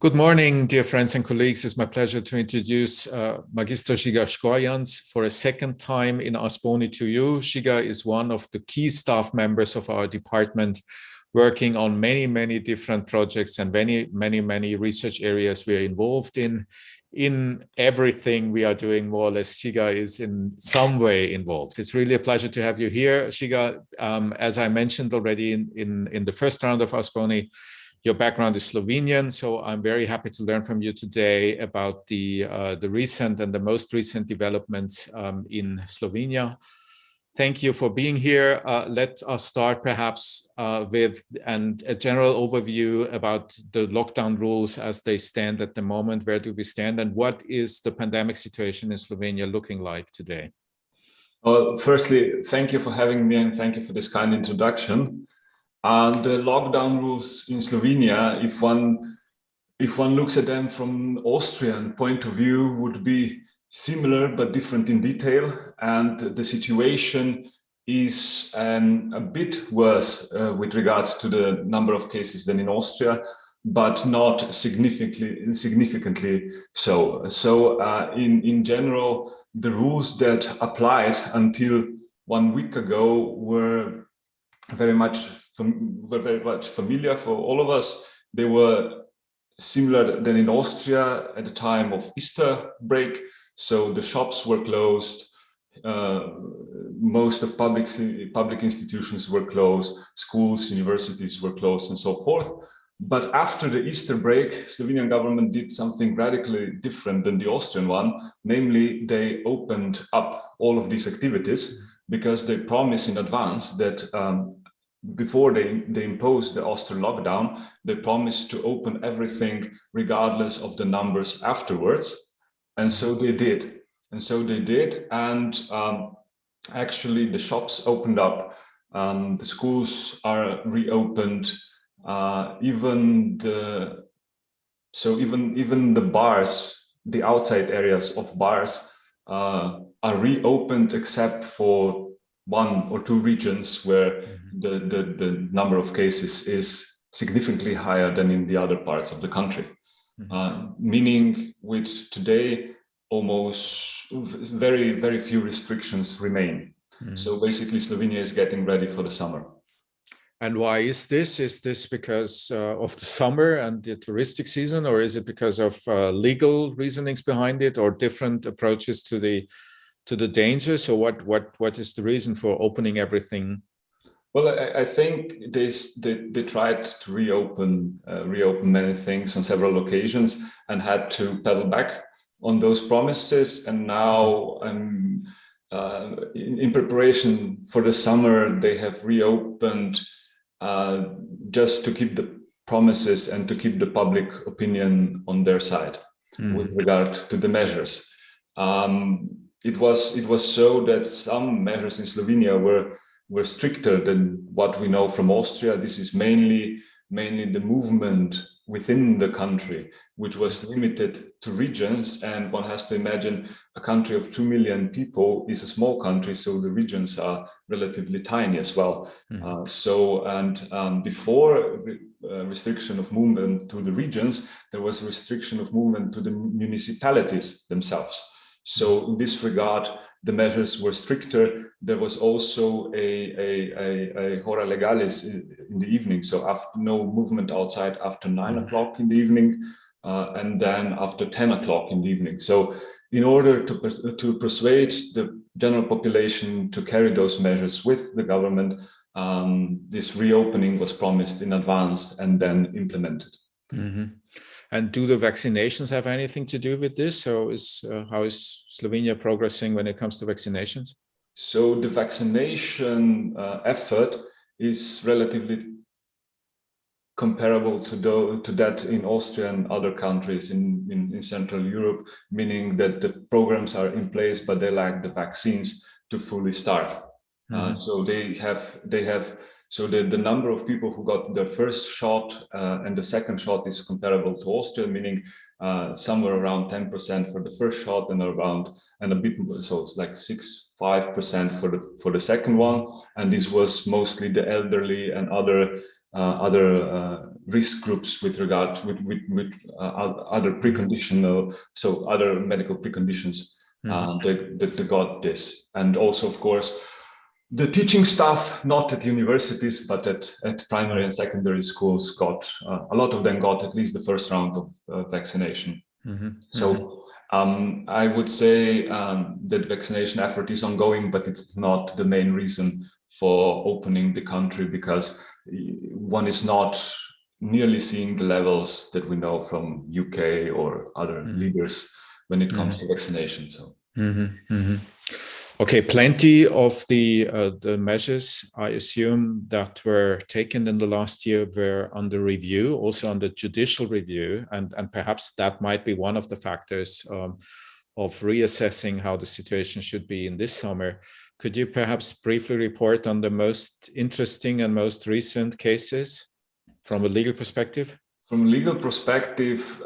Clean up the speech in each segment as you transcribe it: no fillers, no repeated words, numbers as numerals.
Good morning, dear friends and colleagues. It's my pleasure to introduce Magister Žiga Škorjanc for a second time in Boni to you. Žiga is one of the key staff members of our department, working on many different projects and many research areas we are involved in. In everything we are doing, more or less, Žiga is in some way involved. It's really a pleasure to have you here, Žiga. As I mentioned already in the first round of Boni, your background is Slovenian, so I'm very happy to learn from you today about the recent and the most recent developments in Slovenia. Thank you for being here. Let us start perhaps with a general overview about the lockdown rules as they stand at the moment. Where do we stand, and what is the pandemic situation in Slovenia looking like today? Well, firstly, thank you for having me, and thank you for this kind introduction. The lockdown rules in Slovenia, if one looks at them from Austrian point of view, would be similar but different in detail. And the situation is a bit worse with regard to the number of cases than in Austria, but not significantly so. In general, the rules that applied until 1 week ago were very much familiar for all of us. They were similar than in Austria at the time of Easter break. So the shops were closed, most of public institutions were closed, schools, universities were closed, and so forth. But after the Easter break, Slovenian government did something radically different than the Austrian one. Namely, they opened up all of these activities because they promised in advance that before they imposed the Austrian lockdown, they promised to open everything regardless of the numbers afterwards. And so they did. And actually the shops opened up, the schools are reopened, even the bars, the outside areas of bars are reopened, except for 1 or 2 regions where the number of cases is significantly higher than in the other parts of the country. Meaning with today, almost very few restrictions remain. So basically Slovenia is getting ready for the summer. And why is this? Is this because of the summer and the touristic season, or is it because of legal reasonings behind it, or different approaches to the danger? So what is the reason for opening everything? Well, I think they tried to reopen many things on several occasions and had to pedal back on those promises. And now, in preparation for the summer, they have reopened just to keep the promises and to keep the public opinion on their side with regard to the measures. It was so that some measures in Slovenia were stricter than what we know from Austria. This is mainly the movement within the country, which was limited to regions. And one has to imagine a country of 2 million people is a small country, so the regions are relatively tiny as well. Before restriction of movement to the regions, there was restriction of movement to the municipalities themselves. So in this regard, the measures were stricter. There was also a hora legalis in the evening, so no movement outside after 9 o'clock in the evening, and then after 10 o'clock in the evening. So in order to persuade the general population to carry those measures with the government, this reopening was promised in advance and then implemented. And do the vaccinations have anything to do with this? So how is Slovenia progressing when it comes to vaccinations? So the vaccination effort is relatively comparable to that in Austria and other countries in Central Europe, meaning that the programs are in place, but they lack the vaccines to fully start. So the number of people who got their first shot and the second shot is comparable to Austria, meaning somewhere around 10% for the first shot and a bit more, so it's like 5% for the second one. And this was mostly the elderly and other risk groups with regard with other preconditional, so other medical preconditions that got this. And also, of course, the teaching staff, not at universities, but at primary and secondary schools, got a lot of them got at least the first round of vaccination. So I would say that vaccination effort is ongoing, but it's not the main reason for opening the country, because one is not nearly seeing the levels that we know from UK or other leaders when it comes to vaccination. So. Okay, plenty of the measures, I assume, that were taken in the last year were under review, also under judicial review, and perhaps that might be one of the factors of reassessing how the situation should be in this summer. Could you perhaps briefly report on the most interesting and most recent cases from a legal perspective? From a legal perspective,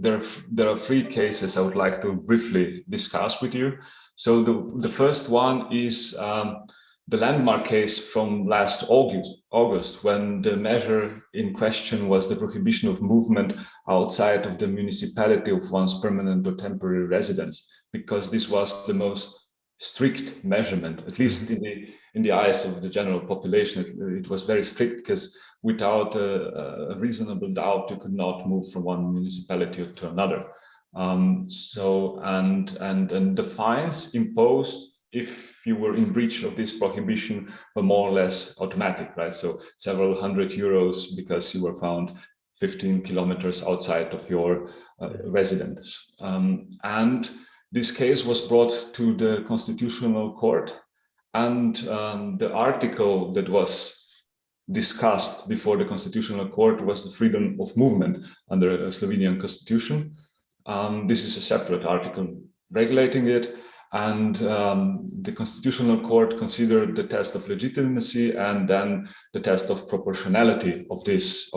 there are three cases I would like to briefly discuss with you. So the first one is the landmark case from last August, when the measure in question was the prohibition of movement outside of the municipality of one's permanent or temporary residence, because this was the most strict measurement, at least in the eyes of the general population. It was very strict, because without a reasonable doubt, you could not move from one municipality to another. And the fines imposed if you were in breach of this prohibition were more or less automatic, right? So several €100 because you were found 15 kilometers outside of your residence. And this case was brought to the Constitutional Court, and the article that was discussed before the Constitutional Court was the freedom of movement under a Slovenian constitution. This is a separate article regulating it, and the Constitutional Court considered the test of legitimacy and then the test of proportionality of this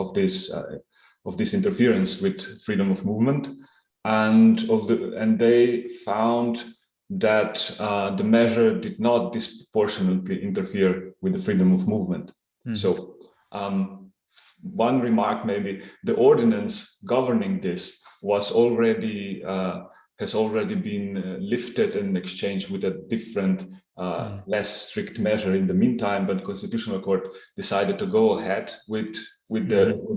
interference with freedom of movement, and they found that the measure did not disproportionately interfere with the freedom of movement. So one remark, maybe the ordinance governing this was already has already been lifted and exchanged with a different, less strict measure in the meantime, but the Constitutional Court decided to go ahead with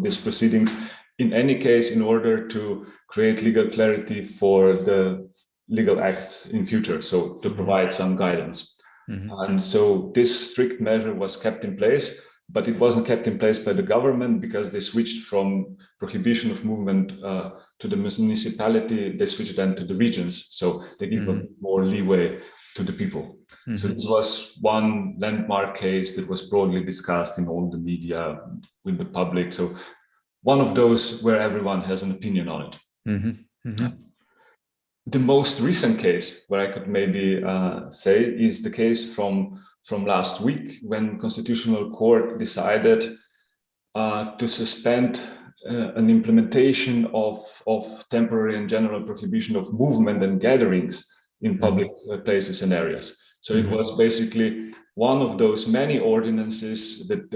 these proceedings, in any case, in order to create legal clarity for the legal acts in future, so to provide some guidance. And so this strict measure was kept in place, but it wasn't kept in place by the government, because they switched from prohibition of movement to the municipality. They switched then to the regions, so they give a more leeway to the people. So this was one landmark case that was broadly discussed in all the media with the public. So one of those where everyone has an opinion on it. The most recent case where I could maybe say is the case from last week, when Constitutional Court decided to suspend an implementation of temporary and general prohibition of movement and gatherings in public places and areas. So it was basically one of those many ordinances that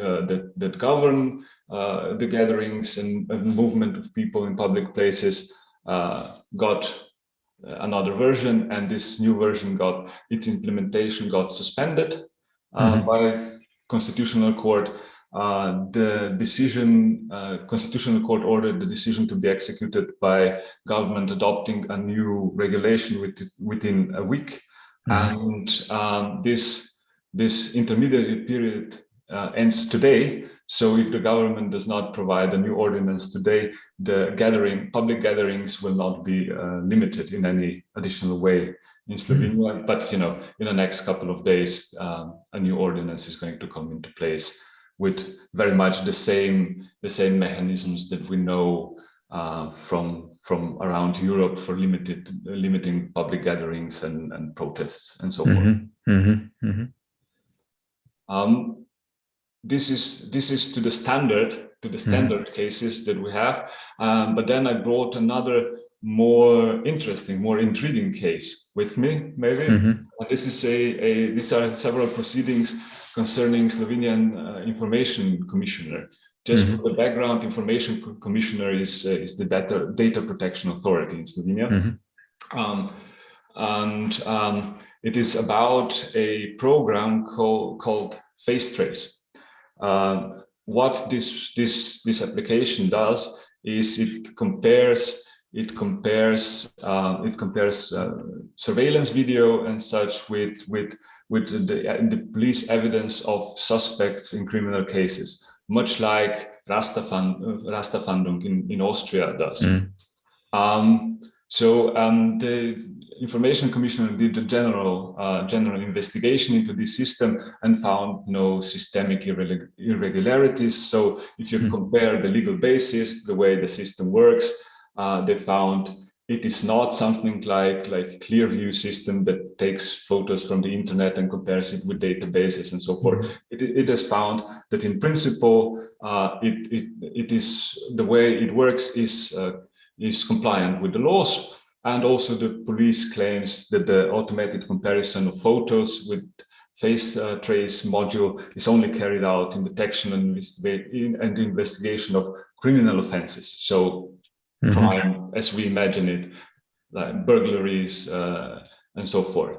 govern the gatherings and movement of people in public places got another version, and this new version got its implementation got suspended by Constitutional Court. The decision, Constitutional Court ordered the decision to be executed by government adopting a new regulation within a week, and this intermediate period ends today. So if the government does not provide a new ordinance today, the public gatherings will not be limited in any additional way in Slovenia. But in the next couple of days, a new ordinance is going to come into place with very much the same mechanisms that we know from around Europe for limiting public gatherings and protests and so forth. This is to the standard cases that we have, but then I brought another more interesting, more intriguing case with me, maybe. This is these are several proceedings concerning Slovenian Information Commissioner Just for the background, Information Commissioner is the data protection authority in Slovenia. It is about a program called Face Trace. What this application does is it compares surveillance video and such with the police evidence of suspects in criminal cases, much like Rasterfahndung in Austria does. The Information Commissioner did a general investigation into this system and found no systemic irregularities. So if you compare the legal basis, the way the system works, they found it is not something like Clearview system that takes photos from the internet and compares it with databases and so forth. It has found that in principle, it is the way it works is compliant with the laws. And also the police claims that the automated comparison of photos with face trace module is only carried out in detection and the investigation of criminal offenses. So crime as we imagine it, like burglaries and so forth.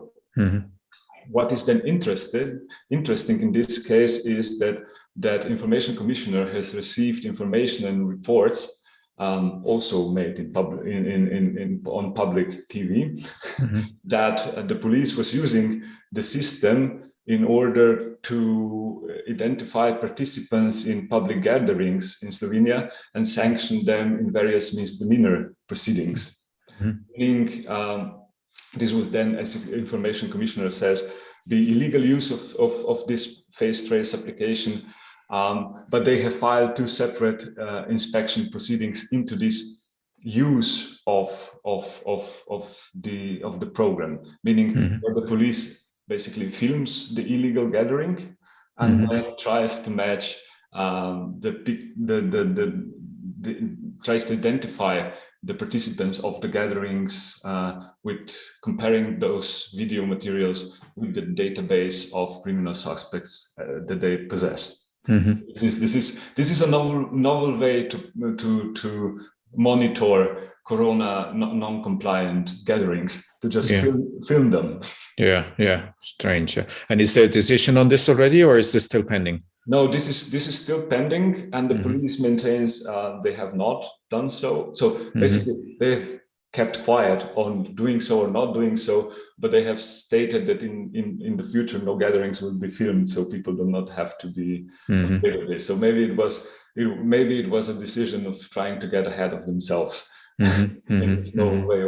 What is then interesting in this case is that Information Commissioner has received information and reports also made in on public TV, that the police was using the system in order to identify participants in public gatherings in Slovenia and sanction them in various misdemeanor proceedings. Meaning, this would then, as the Information Commissioner says, be illegal use of this face trace application. But they have filed two separate inspection proceedings into this use of the program, meaning where the police basically films the illegal gathering and then tries to match tries to identify the participants of the gatherings with comparing those video materials with the database of criminal suspects that they possess. This is a novel way to monitor Corona non-compliant gatherings, to just film them. Yeah, strange. And is there a decision on this already, or is this still pending? No, this is still pending, and the police maintains they have not done so. So basically, they've kept quiet on doing so or not doing so, but they have stated that in the future no gatherings will be filmed, so people do not have to be afraid of this. So maybe it was a decision of trying to get ahead of themselves. There's no way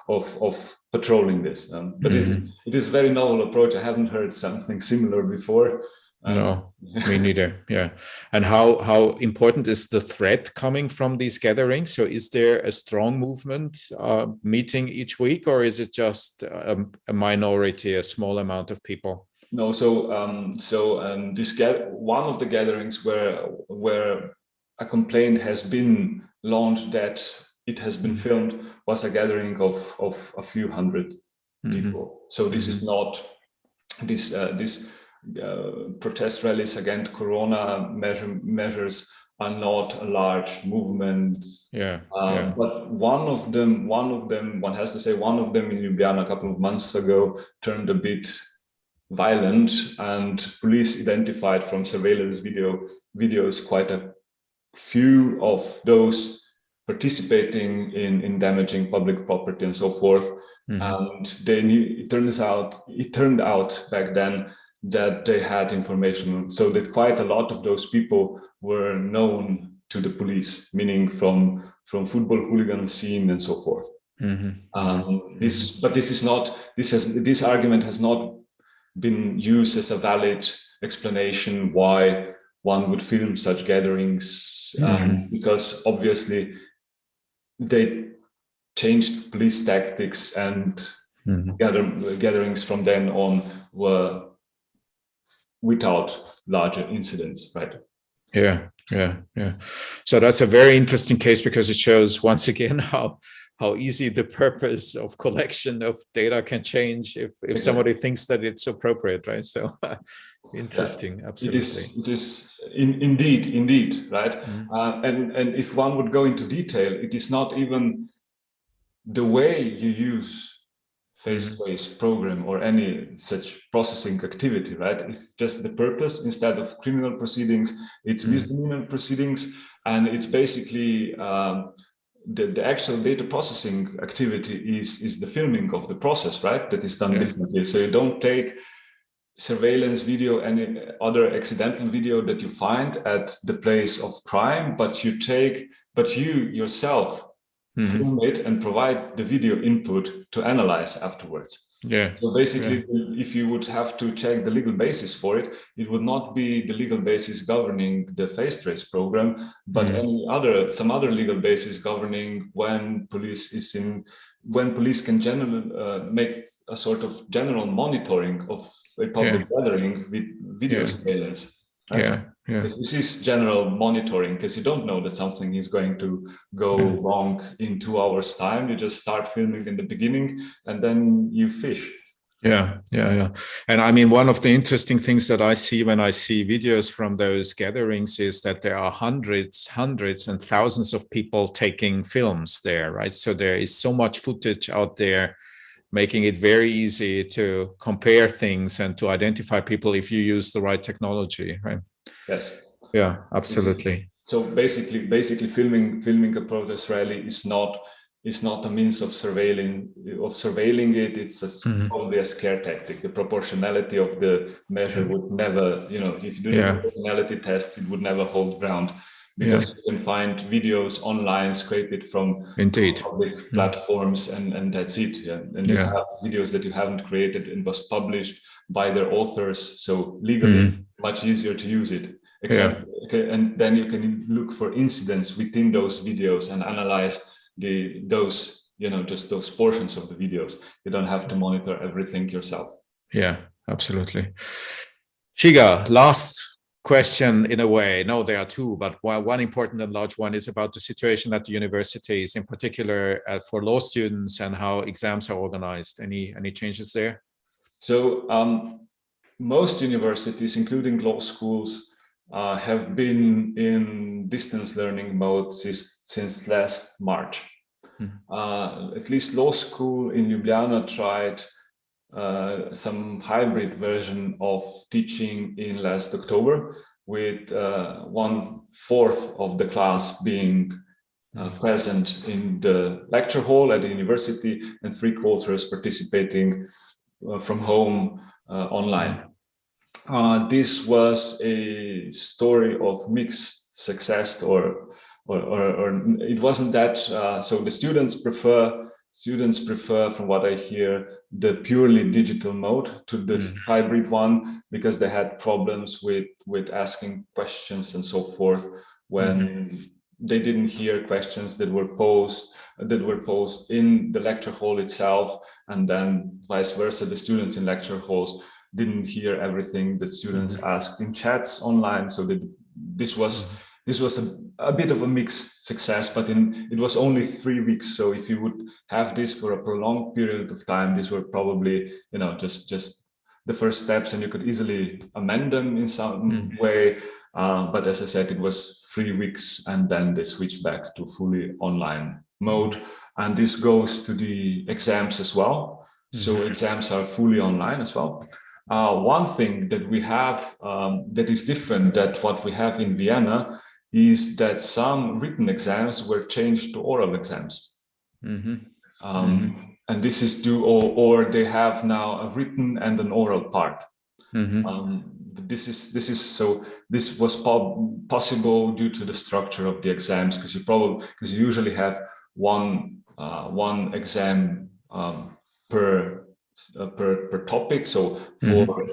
of patrolling this. But it is a very novel approach. I haven't heard something similar before. No, me neither. Yeah. And how important is the threat coming from these gatherings? So is there a strong movement meeting each week, or is it just a minority, a small amount of people? No, one of the gatherings where a complaint has been launched that it has been filmed was a gathering of a few hundred people. So this is not this protest rallies against Corona measures are not a large movement. But one of them, one has to say, one of them in Ljubljana a couple of months ago turned a bit violent, and police identified from surveillance videos quite a few of those participating in damaging public property and so forth. And they knew, it turned out back then that they had information, so that quite a lot of those people were known to the police, meaning from football hooligan scene and so forth. This argument has not been used as a valid explanation why one would film such gatherings, because obviously they changed police tactics, and gatherings from then on were without larger incidents, right? Yeah. So that's a very interesting case, because it shows once again how how easy the purpose of collection of data can change if somebody thinks that it's appropriate, right? So interesting, absolutely. It is indeed, right? And if one would go into detail, it is not even the way you use face-to-face program or any such processing activity, right? It's just the purpose. Instead of criminal proceedings, it's misdemeanor proceedings, and it's basically the actual data processing activity is the filming of the process, right? That is done differently. So you don't take surveillance video, any other accidental video that you find at the place of crime, but you yourself film it and provide the video input to analyze afterwards. So basically, if you would have to check the legal basis for it, it would not be the legal basis governing the face trace program, but some other legal basis governing when police can generally make a sort of general monitoring of a public gathering with video surveillance. Right? Because this is general monitoring, because you don't know that something is going to go wrong in 2 hours time. You just start filming in the beginning and then you fish. And I mean, one of the interesting things that I see when I see videos from those gatherings is that there are hundreds and thousands of people taking films there, right? So there is so much footage out there, making it very easy to compare things and to identify people if you use the right technology, right? Yes. Yeah, absolutely. So basically filming a protest rally is not a means of surveilling it. It's probably a scare tactic. The proportionality of the measure would never, if you do the proportionality test, it would never hold ground, because you can find videos online scraped from public platforms, and that's it. And you have videos that you haven't created and was published by their authors, so legally much easier to use it. And then you can look for incidents within those videos and analyze just those portions of the videos. You don't have to monitor everything yourself. Yeah, absolutely. Žiga, last question in a way. No, there are two, but one important and large one is about the situation at the universities, in particular for law students, and how exams are organized. Any changes there? So most universities, including law schools, have been in distance learning mode since last March. At least law school in Ljubljana tried some hybrid version of teaching in last October, with 1/4 of the class being present in the lecture hall at the university and 3/4 participating from home online. This was a story of mixed success, or it wasn't that. So the students prefer, from what I hear, the purely digital mode to the hybrid one, because they had problems with asking questions and so forth when they didn't hear questions that were posed in the lecture hall itself, and then vice versa, the students in lecture halls didn't hear everything that students asked in chats online. So this was a bit of a mixed success, but it was only 3 weeks. So if you would have this for a prolonged period of time, these were probably just the first steps, and you could easily amend them in some way. But as I said, it was 3 weeks, and then they switched back to fully online mode. And this goes to the exams as well. So exams are fully online as well. One thing that we have that is different than what we have in Vienna is that some written exams were changed to oral exams. And this is due, or they have now a written and an oral part. This was possible due to the structure of the exams, because you usually have one exam per topic. So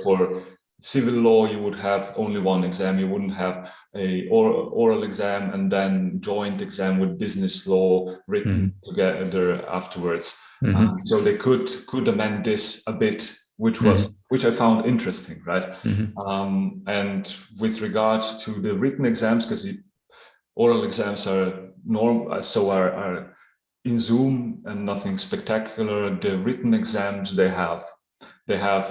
for civil law, you would have only one exam. You wouldn't have a oral exam and then joint exam with business law written together afterwards. So they could amend this a bit, which I found interesting, right? And with regard to the written exams, because the oral exams are in Zoom and nothing spectacular. The written exams they have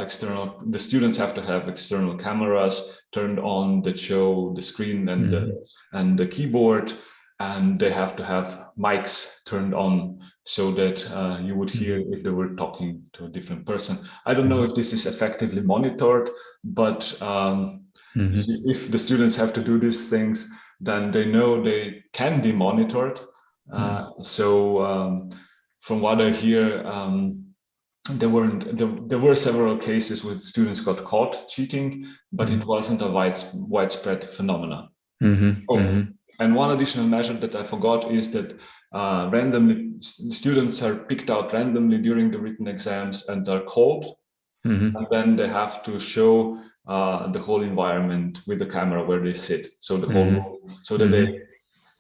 external, the students have to have external cameras turned on that show the screen and the keyboard, and they have to have mics turned on so that you would hear if they were talking to a different person. I don't know if this is effectively monitored, but if the students have to do these things, then they know they can be monitored. So from what I hear, there were several cases where students got caught cheating, but it wasn't a widespread phenomenon. And one additional measure that I forgot is that randomly students are picked out randomly during the written exams and are called, and then they have to show the whole environment with the camera where they sit, so the whole room, so that they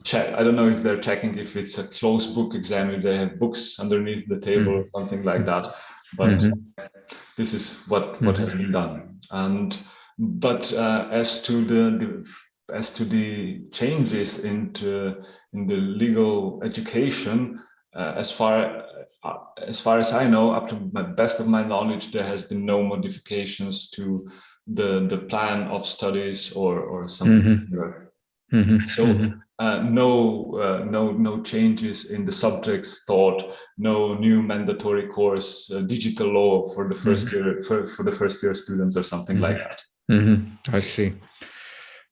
check. I don't know if they're checking if it's a closed book exam, if they have books underneath the table or something like that. But this is what has been done. And as to the changes in the legal education, as far as I know, up to the best of my knowledge, there has been no modifications to the plan of studies or something similar. So no changes in the subjects taught, no new mandatory course, digital law for the first year for the first year students or something like that. I see.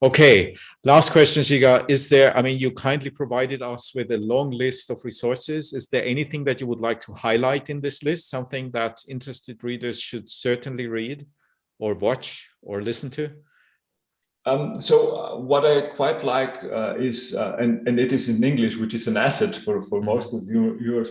Okay, last question, Žiga. Is there, I mean, you kindly provided us with a long list of resources. Is there anything that you would like to highlight in this list, something that interested readers should certainly read or watch or listen to? So what I quite like is, and it is in English, which is an asset for most of you viewers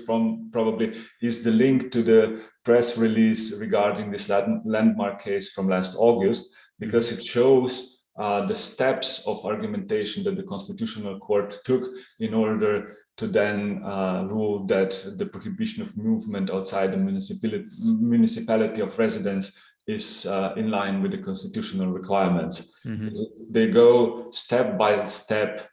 probably, is the link to the press release regarding this landmark case from last August, because it shows the steps of argumentation that the Constitutional Court took in order to then rule that the prohibition of movement outside the municipality of residence is in line with the constitutional requirements. They go step by step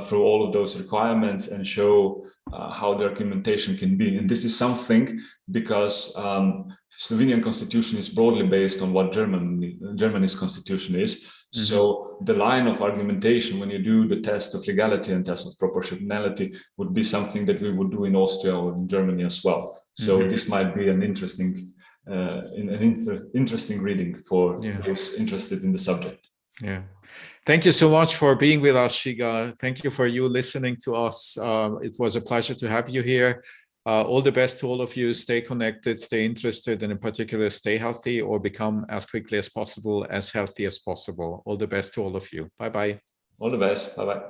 through all of those requirements and show how the argumentation can be. And this is something because Slovenian constitution is broadly based on what Germany's constitution is. So the line of argumentation, when you do the test of legality and test of proportionality, would be something that we would do in Austria or in Germany as well. So this might be an interesting interesting reading for those interested in the subject. Yeah. Thank you so much for being with us, Žiga. Thank you for you listening to us. It was a pleasure to have you here. All the best to all of you. Stay connected, stay interested, and in particular, stay healthy or become as quickly as possible, as healthy as possible. All the best to all of you. Bye-bye. All the best. Bye-bye.